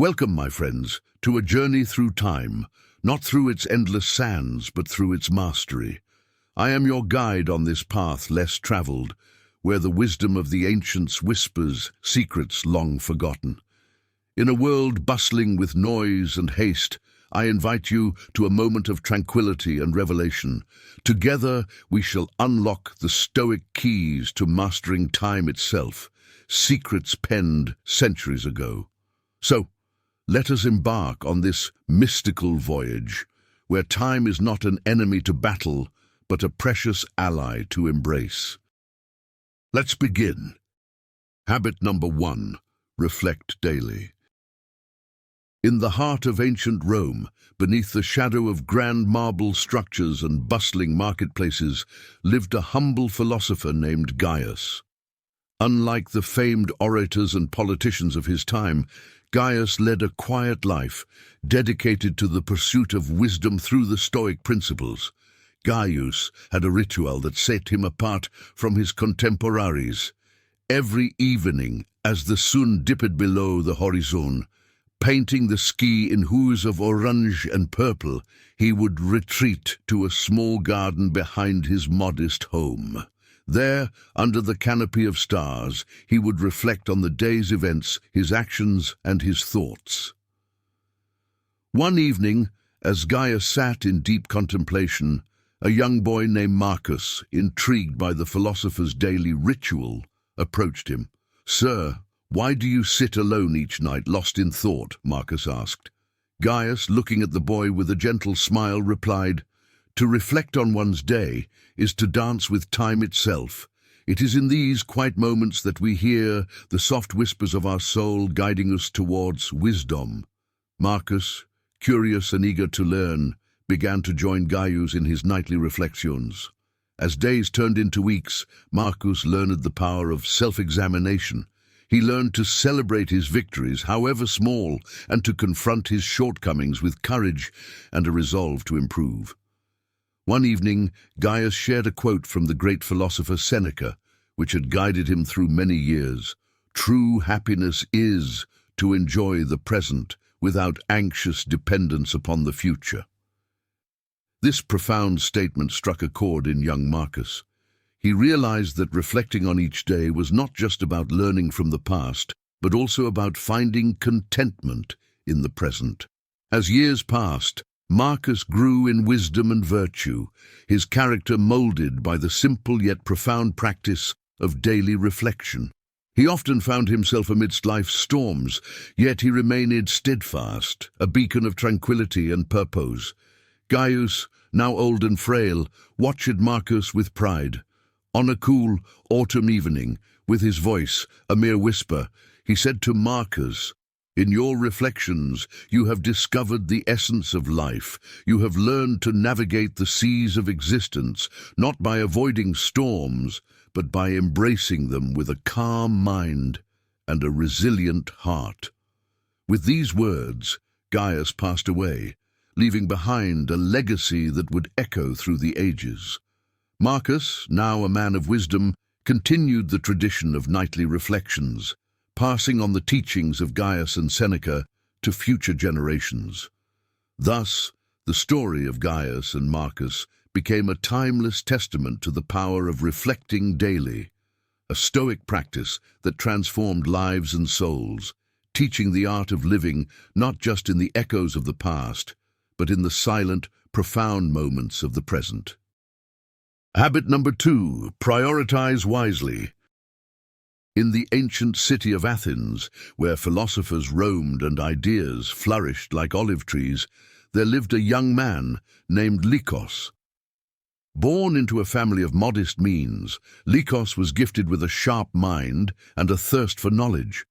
Welcome, my friends, to a journey through time, not through its endless sands, but through its mastery. I am your guide on this path less traveled, where the wisdom of the ancients whispers secrets long forgotten. In a world bustling with noise and haste, I invite you to a moment of tranquility and revelation. Together we shall unlock the Stoic keys to mastering time itself, secrets penned centuries ago. So, let us embark on this mystical voyage, where time is not an enemy to battle, but a precious ally to embrace. Let's begin. Habit number 1, reflect daily. In the heart of ancient Rome, beneath the shadow of grand marble structures and bustling marketplaces, lived a humble philosopher named Gaius. Unlike the famed orators and politicians of his time, Gaius led a quiet life, dedicated to the pursuit of wisdom through the Stoic principles. Gaius had a ritual that set him apart from his contemporaries. Every evening, as the sun dipped below the horizon, painting the sky in hues of orange and purple, he would retreat to a small garden behind his modest home. There, under the canopy of stars, he would reflect on the day's events, his actions, and his thoughts. One evening, as Gaius sat in deep contemplation, a young boy named Marcus, intrigued by the philosopher's daily ritual, approached him. "Sir, why do you sit alone each night, lost in thought?" Marcus asked. Gaius, looking at the boy with a gentle smile, replied, "To reflect on one's day is to dance with time itself. It is in these quiet moments that we hear the soft whispers of our soul guiding us towards wisdom." Marcus, curious and eager to learn, began to join Gaius in his nightly reflections. As days turned into weeks, Marcus learned the power of self-examination. He learned to celebrate his victories, however small, and to confront his shortcomings with courage and a resolve to improve. One evening, Gaius shared a quote from the great philosopher Seneca, which had guided him through many years. "True happiness is to enjoy the present without anxious dependence upon the future." This profound statement struck a chord in young Marcus. He realized that reflecting on each day was not just about learning from the past, but also about finding contentment in the present. As years passed, Marcus grew in wisdom and virtue, his character molded by the simple yet profound practice of daily reflection. He often found himself amidst life's storms, yet he remained steadfast, a beacon of tranquility and purpose. Gaius, now old and frail, watched Marcus with pride. On a cool autumn evening, with his voice a mere whisper, he said to Marcus, "In your reflections, you have discovered the essence of life. You have learned to navigate the seas of existence, not by avoiding storms, but by embracing them with a calm mind and a resilient heart." With these words, Gaius passed away, leaving behind a legacy that would echo through the ages. Marcus, now a man of wisdom, continued the tradition of nightly reflections, passing on the teachings of Gaius and Seneca to future generations. Thus, the story of Gaius and Marcus became a timeless testament to the power of reflecting daily, a Stoic practice that transformed lives and souls, teaching the art of living not just in the echoes of the past, but in the silent, profound moments of the present. Habit number 2, prioritize wisely. In the ancient city of Athens, where philosophers roamed and ideas flourished like olive trees, there lived a young man named Lycos. Born into a family of modest means, Lycos was gifted with a sharp mind and a thirst for knowledge.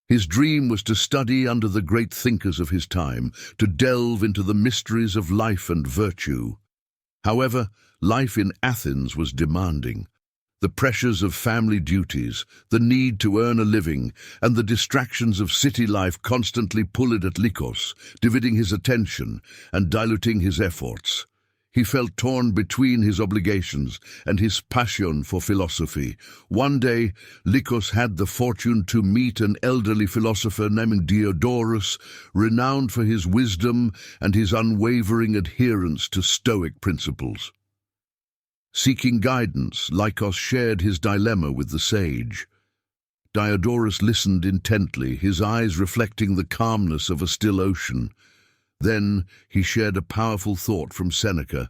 His dream was to study under the great thinkers of his time, to delve into the mysteries of life and virtue. However, life in Athens was demanding. The pressures of family duties, the need to earn a living, and the distractions of city life constantly pulled at Lycos, dividing his attention and diluting his efforts. He felt torn between his obligations and his passion for philosophy. One day, Lycos had the fortune to meet an elderly philosopher named Diodorus, renowned for his wisdom and his unwavering adherence to Stoic principles. Seeking guidance, Lycos shared his dilemma with the sage. Diodorus listened intently, his eyes reflecting the calmness of a still ocean. Then he shared a powerful thought from Seneca.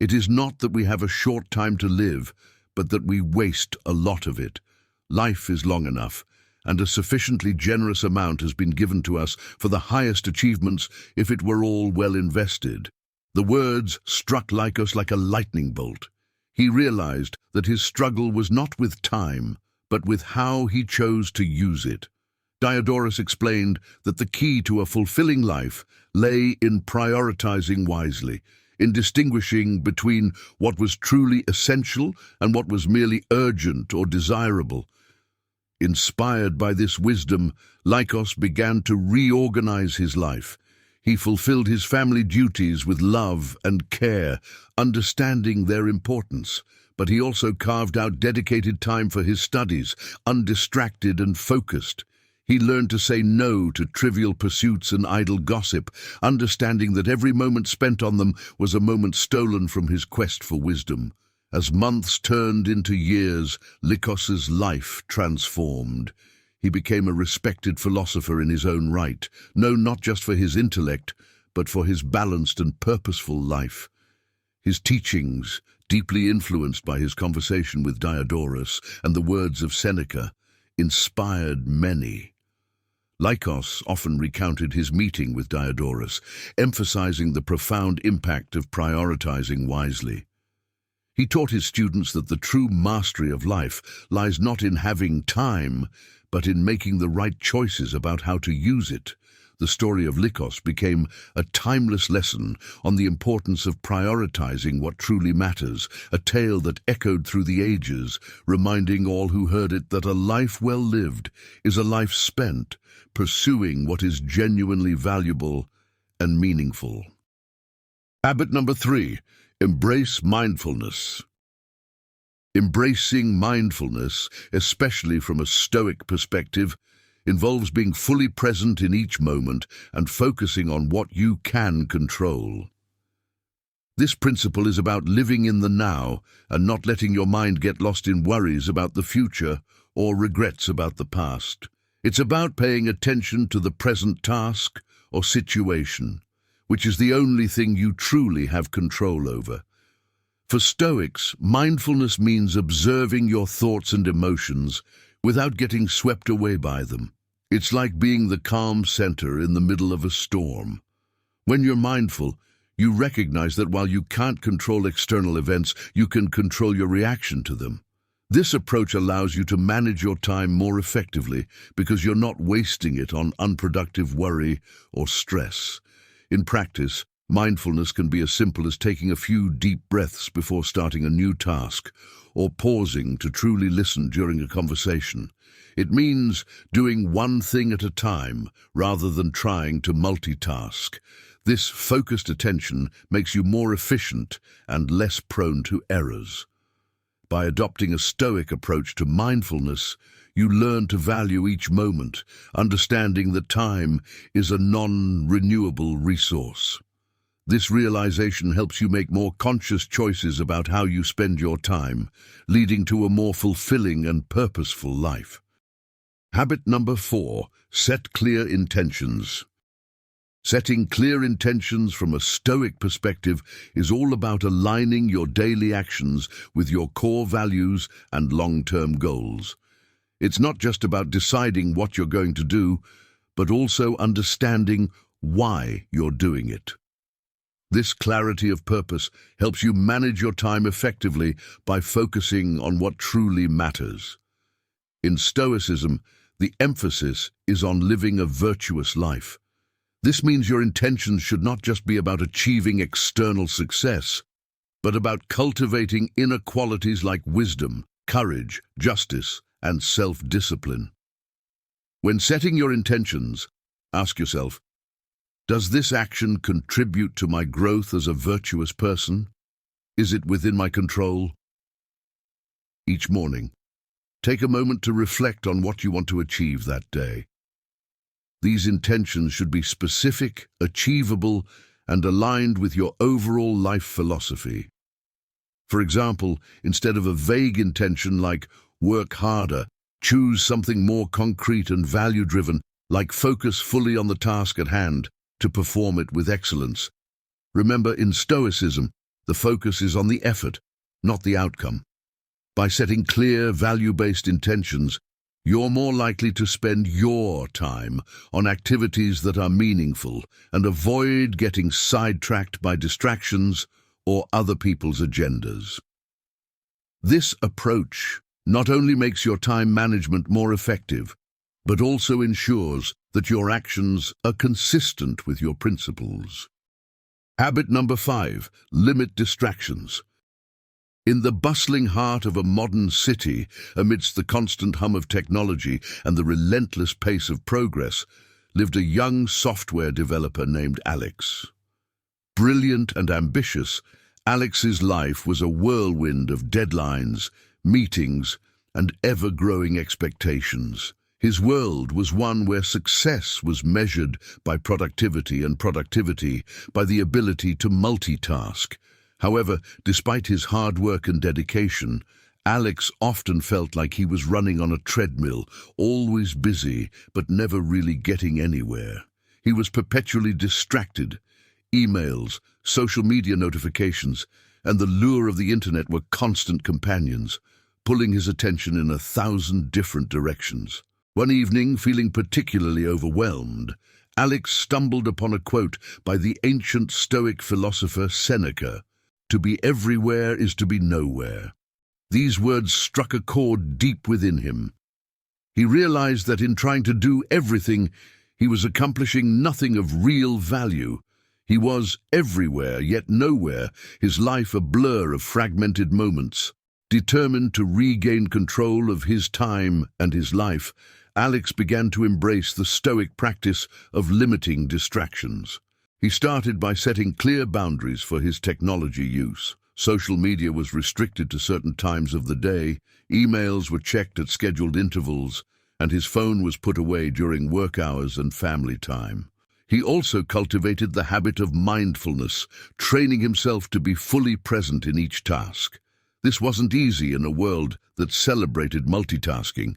It is not that we have a short time to live, but that we waste a lot of it. Life is long enough, and a sufficiently generous amount has been given to us for the highest achievements if it were all well invested. The words struck Lycos like a lightning bolt. He realized that his struggle was not with time, but with how he chose to use it. Diodorus explained that the key to a fulfilling life lay in prioritizing wisely, in distinguishing between what was truly essential and what was merely urgent or desirable. Inspired by this wisdom, Lycos began to reorganize his life. He fulfilled his family duties with love and care, understanding their importance. But he also carved out dedicated time for his studies, undistracted and focused. He learned to say no to trivial pursuits and idle gossip, understanding that every moment spent on them was a moment stolen from his quest for wisdom. As months turned into years, Lycos's life transformed. He became a respected philosopher in his own right, known not just for his intellect, but for his balanced and purposeful life. His teachings, deeply influenced by his conversation with Diodorus and the words of Seneca, inspired many. Lycos often recounted his meeting with Diodorus, emphasizing the profound impact of prioritizing wisely. He taught his students that the true mastery of life lies not in having time, but in making the right choices about how to use it. The story of Lycos became a timeless lesson on the importance of prioritizing what truly matters, a tale that echoed through the ages, reminding all who heard it that a life well lived is a life spent pursuing what is genuinely valuable and meaningful. Habit number 3, embrace mindfulness. Embracing mindfulness, especially from a Stoic perspective, involves being fully present in each moment and focusing on what you can control. This principle is about living in the now and not letting your mind get lost in worries about the future or regrets about the past. It's about paying attention to the present task or situation, which is the only thing you truly have control over. For Stoics, mindfulness means observing your thoughts and emotions without getting swept away by them. It's like being the calm center in the middle of a storm. When you're mindful, you recognize that while you can't control external events, you can control your reaction to them. This approach allows you to manage your time more effectively because you're not wasting it on unproductive worry or stress. In practice, mindfulness can be as simple as taking a few deep breaths before starting a new task, or pausing to truly listen during a conversation. It means doing one thing at a time rather than trying to multitask. This focused attention makes you more efficient and less prone to errors. By adopting a Stoic approach to mindfulness, you learn to value each moment, understanding that time is a non-renewable resource. This realization helps you make more conscious choices about how you spend your time, leading to a more fulfilling and purposeful life. Habit number 4, set clear intentions. Setting clear intentions from a Stoic perspective is all about aligning your daily actions with your core values and long-term goals. It's not just about deciding what you're going to do, but also understanding why you're doing it. This clarity of purpose helps you manage your time effectively by focusing on what truly matters. In Stoicism, the emphasis is on living a virtuous life. This means your intentions should not just be about achieving external success, but about cultivating inner qualities like wisdom, courage, justice, and self-discipline. When setting your intentions, ask yourself, does this action contribute to my growth as a virtuous person? Is it within my control? Each morning, take a moment to reflect on what you want to achieve that day. These intentions should be specific, achievable, and aligned with your overall life philosophy. For example, instead of a vague intention like work harder, choose something more concrete and value-driven, like focus fully on the task at hand to perform it with excellence. Remember, in Stoicism, the focus is on the effort, not the outcome. By setting clear, value-based intentions, you're more likely to spend your time on activities that are meaningful and avoid getting sidetracked by distractions or other people's agendas. This approach not only makes your time management more effective, but also ensures that your actions are consistent with your principles. Habit number 5, limit distractions. In the bustling heart of a modern city, amidst the constant hum of technology and the relentless pace of progress, lived a young software developer named Alex. Brilliant and ambitious, Alex's life was a whirlwind of deadlines, meetings, and ever-growing expectations. His world was one where success was measured by productivity and productivity by the ability to multitask. However, despite his hard work and dedication, Alex often felt like he was running on a treadmill, always busy, but never really getting anywhere. He was perpetually distracted. Emails, social media notifications, and the lure of the internet were constant companions, pulling his attention in 1,000 different directions. One evening, feeling particularly overwhelmed, Alex stumbled upon a quote by the ancient Stoic philosopher Seneca: "To be everywhere is to be nowhere." These words struck a chord deep within him. He realized that in trying to do everything, he was accomplishing nothing of real value. He was everywhere, yet nowhere, his life a blur of fragmented moments. Determined to regain control of his time and his life, Alex began to embrace the Stoic practice of limiting distractions. He started by setting clear boundaries for his technology use. Social media was restricted to certain times of the day, emails were checked at scheduled intervals, and his phone was put away during work hours and family time. He also cultivated the habit of mindfulness, training himself to be fully present in each task. This wasn't easy in a world that celebrated multitasking,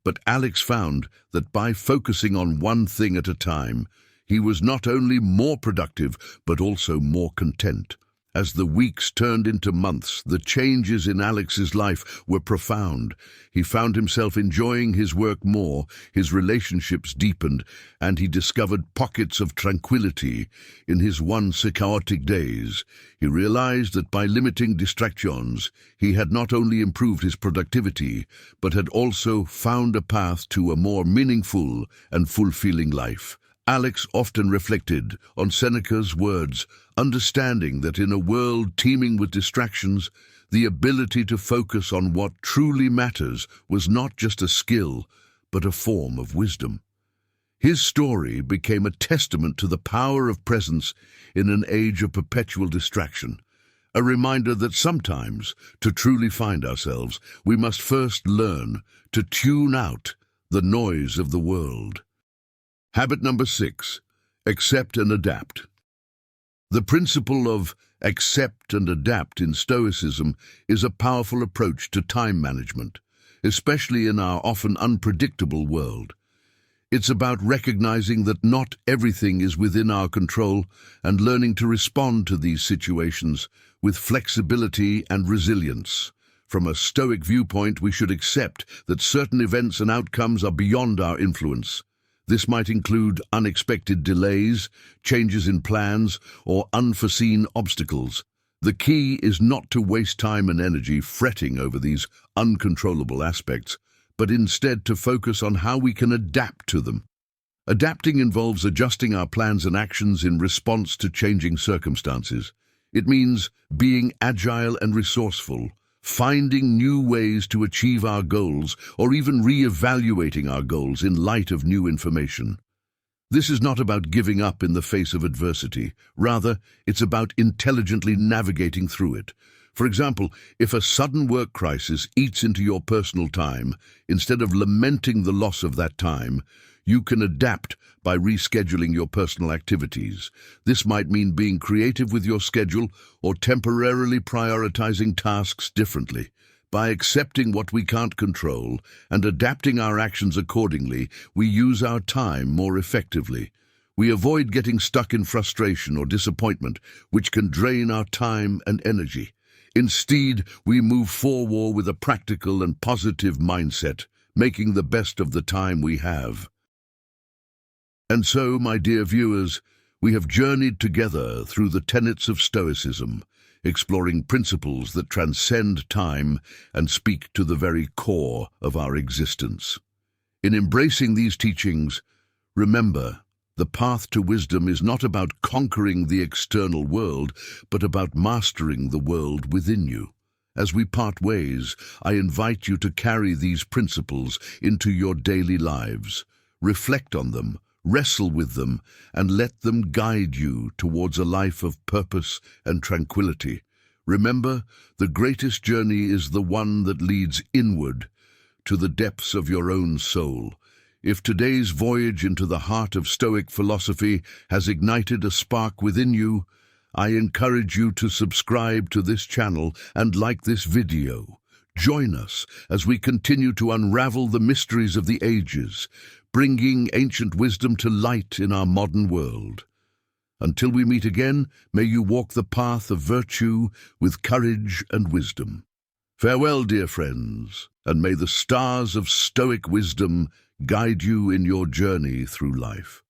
but Alex found that by focusing on one thing at a time, he was not only more productive, but also more content. As the weeks turned into months, the changes in Alex's life were profound. He found himself enjoying his work more, his relationships deepened, and he discovered pockets of tranquility in his once chaotic days. He realized that by limiting distractions, he had not only improved his productivity, but had also found a path to a more meaningful and fulfilling life. Alex often reflected on Seneca's words, understanding that in a world teeming with distractions, the ability to focus on what truly matters was not just a skill, but a form of wisdom. His story became a testament to the power of presence in an age of perpetual distraction, a reminder that sometimes, to truly find ourselves, we must first learn to tune out the noise of the world. Habit number 6, accept and adapt. The principle of accept and adapt in Stoicism is a powerful approach to time management, especially in our often unpredictable world. It's about recognizing that not everything is within our control and learning to respond to these situations with flexibility and resilience. From a Stoic viewpoint, we should accept that certain events and outcomes are beyond our influence. This might include unexpected delays, changes in plans, or unforeseen obstacles. The key is not to waste time and energy fretting over these uncontrollable aspects, but instead to focus on how we can adapt to them. Adapting involves adjusting our plans and actions in response to changing circumstances. It means being agile and resourceful, finding new ways to achieve our goals, or even re-evaluating our goals in light of new information. This is not about giving up in the face of adversity. Rather, it's about intelligently navigating through it. For example, if a sudden work crisis eats into your personal time, instead of lamenting the loss of that time, you can adapt by rescheduling your personal activities. This might mean being creative with your schedule or temporarily prioritizing tasks differently. By accepting what we can't control and adapting our actions accordingly, we use our time more effectively. We avoid getting stuck in frustration or disappointment, which can drain our time and energy. Instead, we move forward with a practical and positive mindset, making the best of the time we have. And so, my dear viewers, we have journeyed together through the tenets of Stoicism, exploring principles that transcend time and speak to the very core of our existence. In embracing these teachings, remember, the path to wisdom is not about conquering the external world, but about mastering the world within you. As we part ways, I invite you to carry these principles into your daily lives. Reflect on them, wrestle with them, and let them guide you towards a life of purpose and tranquility. Remember, the greatest journey is the one that leads inward, to the depths of your own soul. If today's voyage into the heart of Stoic philosophy has ignited a spark within you, I encourage you to subscribe to this channel and like this video. Join us as we continue to unravel the mysteries of the ages, bringing ancient wisdom to light in our modern world. Until we meet again, may you walk the path of virtue with courage and wisdom. Farewell, dear friends, and may the stars of Stoic wisdom guide you in your journey through life.